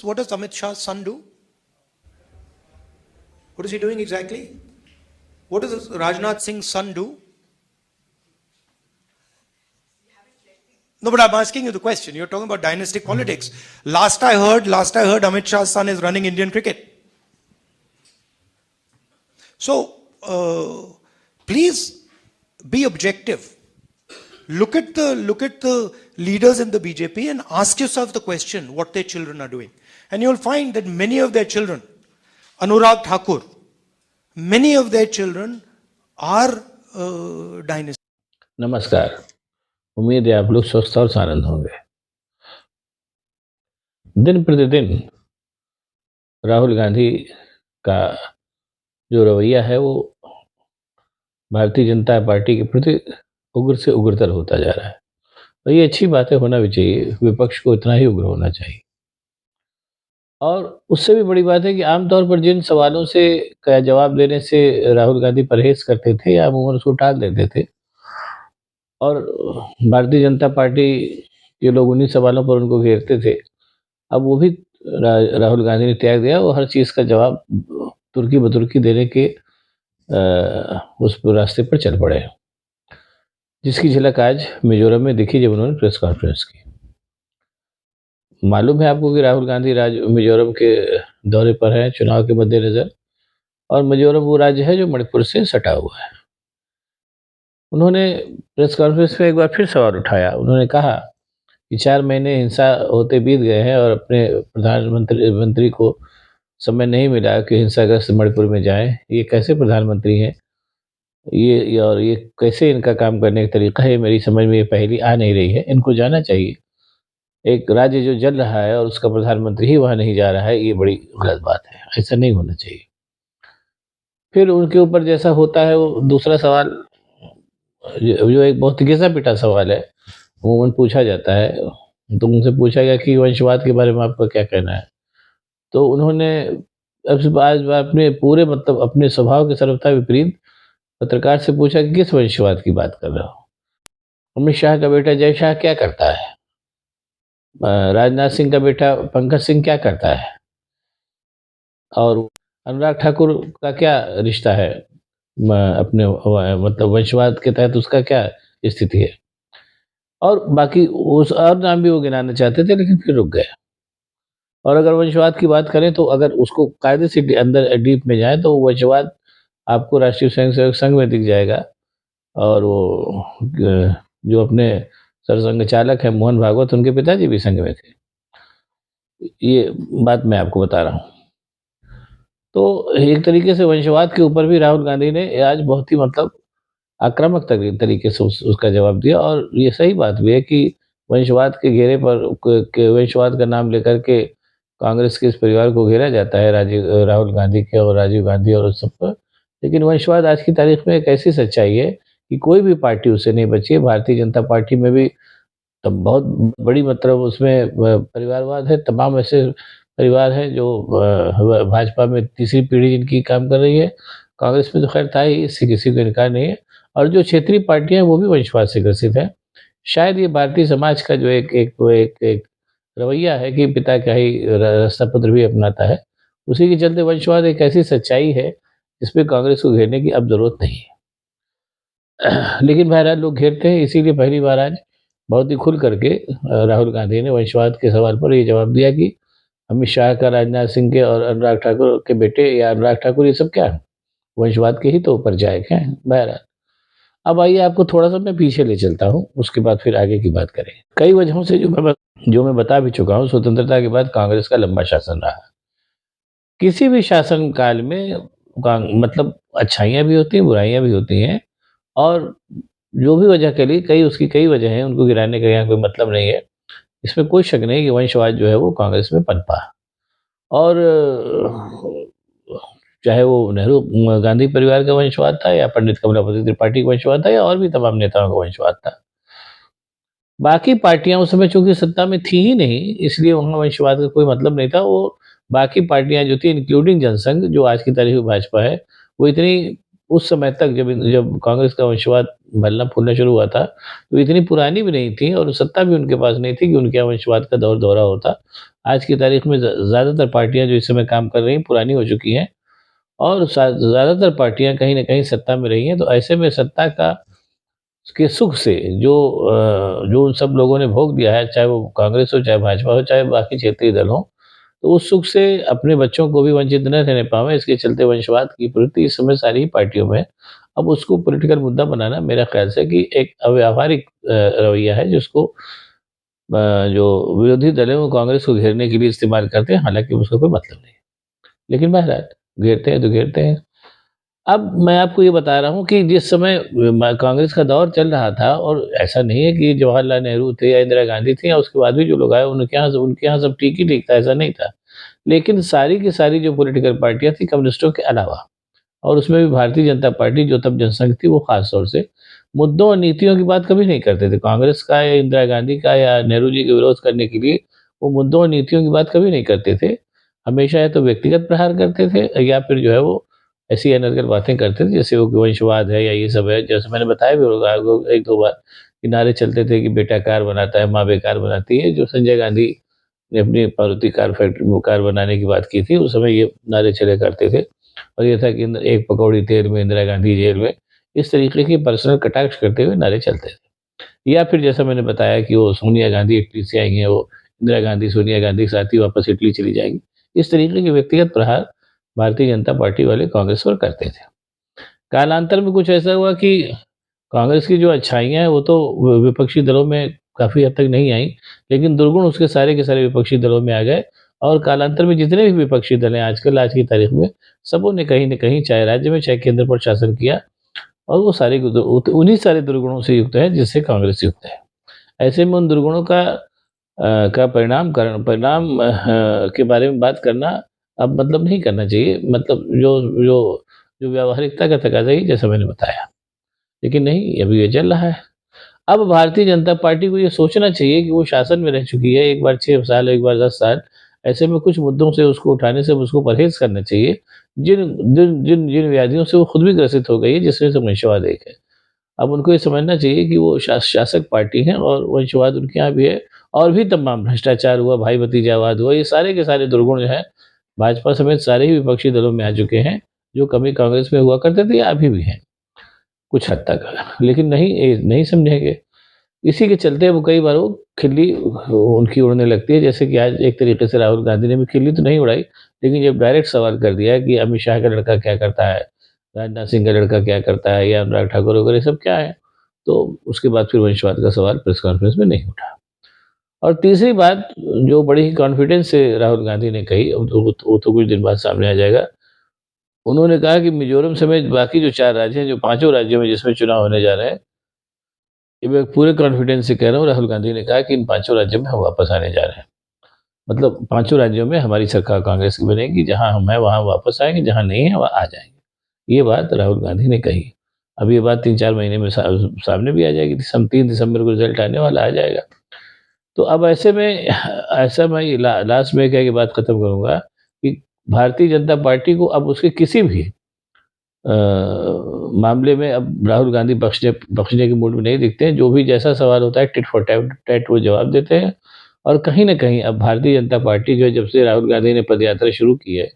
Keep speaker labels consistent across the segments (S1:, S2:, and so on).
S1: what does Amit Shah's son do? What is he doing exactly? What does Rajnath Singh's son do? No, but I'm asking you the question. You're talking about dynastic politics. Last I heard Amit Shah's son is running Indian cricket. So, please be objective. Look at the leaders in the BJP and ask yourself the question what their children are doing. And you'll find that many of their children, Anurag Thakur, many of their children are dynasty.
S2: नमस्कार, उम्मीद है आप लोग स्वस्थ और आनंद होंगे। दिन प्रतिदिन राहुल गांधी का जो रवैया है वो भारतीय जनता पार्टी के प्रति उग्र से उग्रतर होता जा रहा है और ये अच्छी बातें होना भी चाहिए। विपक्ष को इतना ही उग्र होना चाहिए। और उससे भी बड़ी बात है कि आमतौर पर जिन सवालों से का जवाब देने से राहुल गांधी परहेज करते थे या अमूमन उसको टाल देते थे और भारतीय जनता पार्टी के लोग उन्हीं सवालों पर उनको घेरते थे, अब वो भी राहुल गांधी ने त्याग दिया। वो हर चीज़ का जवाब तुर्की बतुर्की देने के उस रास्ते पर चल पड़े, जिसकी झलक आज मिजोरम में दिखी जब उन्होंने प्रेस कॉन्फ्रेंस की। मालूम है आपको कि राहुल गांधी मिजोरम के दौरे पर हैं चुनाव के मद्देनज़र, और मिजोरम वो राज्य है जो मणिपुर से सटा हुआ है। उन्होंने प्रेस कॉन्फ्रेंस में एक बार फिर सवाल उठाया। उन्होंने कहा कि 4 महीने हिंसा होते बीत गए हैं और अपने प्रधानमंत्री को समय नहीं मिला कि हिंसाग्रस्त मणिपुर में जाएं। ये कैसे प्रधानमंत्री हैं? ये कैसे इनका काम करने का तरीका है? मेरी समझ में ये पहली आ नहीं रही है। इनको जाना चाहिए। एक राज्य जो जल रहा है और उसका प्रधानमंत्री ही वहाँ नहीं जा रहा है, ये बड़ी गलत बात है। ऐसा नहीं होना चाहिए। फिर उनके ऊपर जैसा होता है वो दूसरा सवाल जो एक बहुत घिसा पिटा सवाल है, वो पूछा जाता है। तो उनसे पूछा गया कि वंशवाद के बारे में आपका क्या कहना है? तो उन्होंने आज अपने पूरे अपने स्वभाव के सर्वथा विपरीत पत्रकार से पूछा कि किस वंशवाद की बात कर रहे हो? अमित शाह का बेटा जय शाह क्या करता है? राजनाथ सिंह का बेटा पंकज सिंह क्या करता है? और अनुराग ठाकुर का क्या रिश्ता है अपने वंशवाद के तहत, उसका क्या स्थिति है? और बाकी उस और नाम भी वो गिनाना चाहते थे, लेकिन फिर रुक गए। और अगर वंशवाद की बात करें तो अगर उसको कायदे से अंदर डीप में जाए तो वंशवाद आपको राष्ट्रीय स्वयंसेवक संघ में दिख जाएगा। और वो जो अपने सरसंघ चालक है मोहन भागवत, उनके पिताजी भी संघ में थे। ये बात मैं आपको बता रहा हूँ। तो एक तरीके से वंशवाद के ऊपर भी राहुल गांधी ने आज बहुत ही आक्रामक तरीके से उसका जवाब दिया। और ये सही बात भी है कि वंशवाद के घेरे पर वंशवाद का नाम लेकर के कांग्रेस के इस परिवार को घेरा जाता है, राहुल गांधी के और राजीव गांधी और उस सब पर। लेकिन वंशवाद आज की तारीख में एक ऐसी सच्चाई है कि कोई भी पार्टी उससे नहीं बची है। भारतीय जनता पार्टी में भी तब बहुत बड़ी उसमें परिवारवाद है। तमाम ऐसे परिवार हैं जो भाजपा में तीसरी पीढ़ी जिनकी काम कर रही है। कांग्रेस में तो खैर था ही, इससे किसी को इनकार नहीं है। और जो क्षेत्रीय पार्टियां हैं वो भी वंशवाद से ग्रसित है। शायद ये भारतीय समाज का जो एक रवैया है कि पिता का ही रास्ता पुत्र भी अपनाता है, उसी के चलते वंशवाद एक ऐसी सच्चाई है जिसपे कांग्रेस को घेरने की अब जरूरत नहीं है। लेकिन बहरहाल लोग घेरते हैं, इसीलिए पहली बार आज बहुत ही खुल करके राहुल गांधी ने वंशवाद के सवाल पर ये जवाब दिया कि अमित शाह का राजनाथ सिंह के और अनुराग ठाकुर के बेटे या अनुराग ठाकुर ये सब क्या है, वंशवाद के ही तो परिचायक हैं। बहरहाल अब आइए आपको थोड़ा सा मैं पीछे ले चलता हूँ, उसके बाद फिर आगे की बात करें। कई वजहों से जो मैं बता भी चुका हूँ, स्वतंत्रता के बाद कांग्रेस का लंबा शासन रहा। किसी भी शासन काल में अच्छाइयाँ भी होती हैं, बुराइयाँ भी होती हैं, और जो भी वजह के लिए उसकी कई वजह हैं, उनको गिराने का यहाँ कोई मतलब नहीं है। इसमें कोई शक नहीं कि वंशवाद जो है वो कांग्रेस में पनपा, और चाहे वो नेहरू गांधी परिवार का वंशवाद था या पंडित कमलापति त्रिपाठी का वंशवाद था या और भी तमाम नेताओं का वंशवाद था। बाकी पार्टियां उस समय चूंकि सत्ता में थी ही नहीं, इसलिए वहां वंशवाद का कोई मतलब नहीं था। वो बाकी पार्टियां जो थी, इंक्लूडिंग जनसंघ जो आज की तारीख में भाजपा है, वो इतनी उस समय तक जब कांग्रेस का वंशवाद फलना फूलना शुरू हुआ था, तो इतनी पुरानी भी नहीं थी और सत्ता भी उनके पास नहीं थी कि उनके यहाँ वंशवाद का दौर दोहरा होता। आज की तारीख में ज़्यादातर पार्टियाँ जो इस समय काम कर रही हैं, पुरानी हो चुकी हैं और ज़्यादातर पार्टियाँ कहीं न कहीं सत्ता में रही हैं। तो ऐसे में सत्ता का के सुख से जो उन सब लोगों ने भोग दिया है, चाहे वो कांग्रेस हो, चाहे भाजपा हो, चाहे बाकी क्षेत्रीय दल हों, तो उस सुख से अपने बच्चों को भी वंचित न रहने पावें, इसके चलते वंशवाद की प्रवृत्ति इस समय सारी ही पार्टियों में है। अब उसको पॉलिटिकल मुद्दा बनाना मेरा ख़्याल से कि एक अव्यावहारिक रवैया है जिसको जो विरोधी दल है वो कांग्रेस को घेरने के लिए इस्तेमाल करते हैं, हालाँकि उसका कोई मतलब नहीं है। लेकिन बहरहाल घेरते हैं तो घेरते हैं। अब मैं आपको ये बता रहा हूँ कि जिस समय कांग्रेस का दौर चल रहा था और ऐसा नहीं है कि जवाहरलाल नेहरू थे या इंदिरा गांधी थी या उसके बाद भी जो लोग आए उनके यहाँ सब ठीक ही ठीक था, ऐसा नहीं था। लेकिन सारी की सारी जो पॉलिटिकल पार्टियाँ थी कम्युनिस्टों के अलावा और उसमें भी भारतीय जनता पार्टी जो तब जनसंघ थी वो खास तौर से मुद्दों और नीतियों की बात कभी नहीं करते थे। कांग्रेस का या इंदिरा गांधी का या नेहरू जी का विरोध करने के लिए वो मुद्दों और नीतियों की बात कभी नहीं करते थे। हमेशा या तो व्यक्तिगत प्रहार करते थे या फिर जो है वो ऐसी अनर्गल बातें करते थे जैसे वो वंशवाद है या ये सब है। जैसे मैंने बताया भी होगा आपको 1-2 बार कि नारे चलते थे कि बेटा कार बनाता है, माँ बेकार बनाती है। जो संजय गांधी ने अपनी मारुति कार बनाने की बात की थी, उस समय ये नारे चले करते थे। और ये था कि एक पकौड़ी तेल में, इंदिरा गांधी जेल में, इस तरीके की पर्सनल कटाक्ष करते हुए नारे चलते थे। या फिर जैसा मैंने बताया कि वो सोनिया गांधी इटली से आई हैं, वो इंदिरा गांधी सोनिया गांधी के साथ ही वापस इटली चली जाएँगी। इस तरीके के व्यक्तिगत प्रहार भारतीय जनता पार्टी वाले कांग्रेस पर करते थे। कालांतर में कुछ ऐसा हुआ कि कांग्रेस की जो अच्छाइयाँ हैं वो तो विपक्षी दलों में काफ़ी हद तक नहीं आई, लेकिन दुर्गुण उसके सारे के सारे विपक्षी दलों में आ गए और कालांतर में जितने भी विपक्षी दल हैं आजकल आज की तारीख में, सबों ने कहीं न कहीं चाहे राज्य में चाहे केंद्र पर शासन किया और वो सारे उन्हीं सारे दुर्गुणों से युक्त है जिससे कांग्रेस युक्त है। ऐसे में उन दुर्गुणों का परिणाम के बारे में बात करना अब मतलब नहीं करना चाहिए। मतलब जो जो जो व्यावहारिकता का तकाज़ा ही जैसा मैंने बताया। लेकिन नहीं, अभी ये चल रहा है। अब भारतीय जनता पार्टी को ये सोचना चाहिए कि वो शासन में रह चुकी है, एक बार 6 साल, एक बार 10 साल। ऐसे में कुछ मुद्दों से उसको उठाने से उसको परहेज़ करना चाहिए। जिन जिन जिन जिन व्याधियों से वो खुद भी ग्रसित हो गई है, जिसमें से वंशवाद एक है। अब उनको ये समझना चाहिए कि वो शासक पार्टी है और वंशवाद उनके यहाँ भी है और भी तमाम भ्रष्टाचार हुआ, भाई-भतीजावाद हुआ, ये सारे के सारे दुर्गुण जो हैं, भाजपा समेत सारे ही विपक्षी दलों में आ चुके हैं, जो कभी कांग्रेस में हुआ करते थे या अभी भी हैं, कुछ हद तक। लेकिन नहीं समझेंगे। इसी के चलते वो कई बार वो खिल्ली उनकी उड़ने लगती है, जैसे कि आज एक तरीके से राहुल गांधी ने भी खिल्ली तो नहीं उड़ाई, लेकिन जब डायरेक्ट सवाल कर दिया कि अमित शाह का लड़का क्या करता है, राजनाथ सिंह का लड़का क्या करता है या अनुराग ठाकुर वगैरह सब क्या है, तो उसके बाद फिर वंशवाद का सवाल प्रेस कॉन्फ्रेंस में नहीं उठा। और तीसरी बात जो बड़ी ही कॉन्फिडेंस से राहुल गांधी ने कही, वो तो कुछ दिन बाद सामने आ जाएगा। उन्होंने कहा कि मिजोरम समेत बाकी जो 4 राज्य हैं, जो पाँचों राज्यों में जिसमें चुनाव होने जा रहे हैं, ये मैं पूरे कॉन्फिडेंस से कह रहा हूँ, राहुल गांधी ने कहा कि इन पाँचों राज्यों में हम वापस आने जा रहे हैं। मतलब पाँचों राज्यों में हमारी सरकार कांग्रेस की बनेगी, जहाँ हम हैं वहाँ वापस आएँगे, जहाँ नहीं है वहाँ आ जाएँगे। ये बात राहुल गांधी ने कही। अब ये बात 3-4 महीने में सामने भी आ जाएगी। 3 दिसंबर को रिज़ल्ट आने वाला आ जाएगा। तो अब ऐसे में ऐसा मैं लास्ट में कह के बात खत्म करूँगा कि भारतीय जनता पार्टी को अब उसके किसी भी अ, मामले में अब राहुल गांधी बख्शने के मूड में नहीं दिखते हैं। जो भी जैसा सवाल होता है टिट फॉर टैट वो जवाब देते हैं और कहीं न कहीं अब भारतीय जनता पार्टी जो है जब से राहुल गांधी ने पदयात्रा शुरू की है,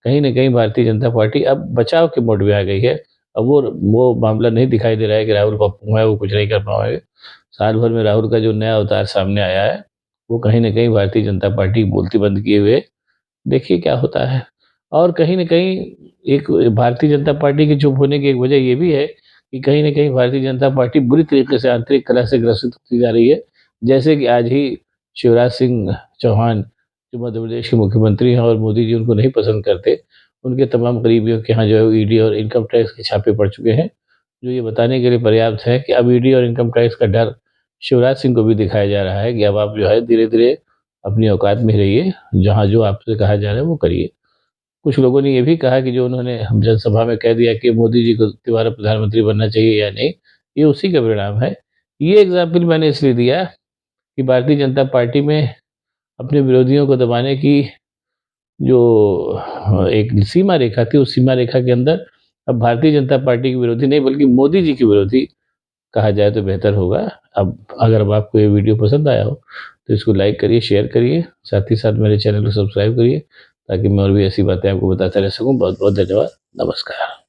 S2: कहीं न कहीं भारतीय जनता पार्टी अब बचाव के मोड में आ गई है। अब वो मामला नहीं दिखाई दे रहा है कि राहुल पप्पू हैं, वो कुछ नहीं कर पाएँगे। साल भर में राहुल का जो नया अवतार सामने आया है, वो कहीं न कहीं भारतीय जनता पार्टी बोलती बंद किए हुए देखिए क्या होता है। और कहीं न कहीं एक भारतीय जनता पार्टी के चुप होने की एक वजह ये भी है कि कहीं न कहीं भारतीय जनता पार्टी बुरी तरीके से आंतरिक कलह से ग्रसित होती जा रही है। जैसे कि आज ही शिवराज सिंह चौहान जो मध्य प्रदेश के मुख्यमंत्री हैं और मोदी जी उनको नहीं पसंद करते, उनके तमाम करीबियों के यहाँ जो है ईडी और इनकम टैक्स के छापे पड़ चुके हैं, जो ये बताने के लिए पर्याप्त है कि अब ईडी और इनकम टैक्स का डर शिवराज सिंह को भी दिखाया जा रहा है कि अब आप जो है धीरे-धीरे अपनी औकात में रहिए, जहाँ जो आपसे कहा जा रहा है वो करिए। कुछ लोगों ने ये भी कहा कि जो उन्होंने हम जनसभा में कह दिया कि मोदी जी को दोबारा प्रधानमंत्री बनना चाहिए या नहीं, ये उसी का परिणाम है। ये एग्ज़ाम्पल मैंने इसलिए दिया कि भारतीय जनता पार्टी में अपने विरोधियों को दबाने की जो एक सीमा रेखा थी, उस सीमा रेखा के अंदर अब भारतीय जनता पार्टी के विरोधी नहीं बल्कि मोदी जी के विरोधी कहा जाए तो बेहतर होगा। अब अगर आपको ये वीडियो पसंद आया हो तो इसको लाइक करिए, शेयर करिए, साथ ही साथ मेरे चैनल को सब्सक्राइब करिए ताकि मैं और भी ऐसी बातें आपको बताता रह सकूं। बहुत बहुत धन्यवाद। नमस्कार।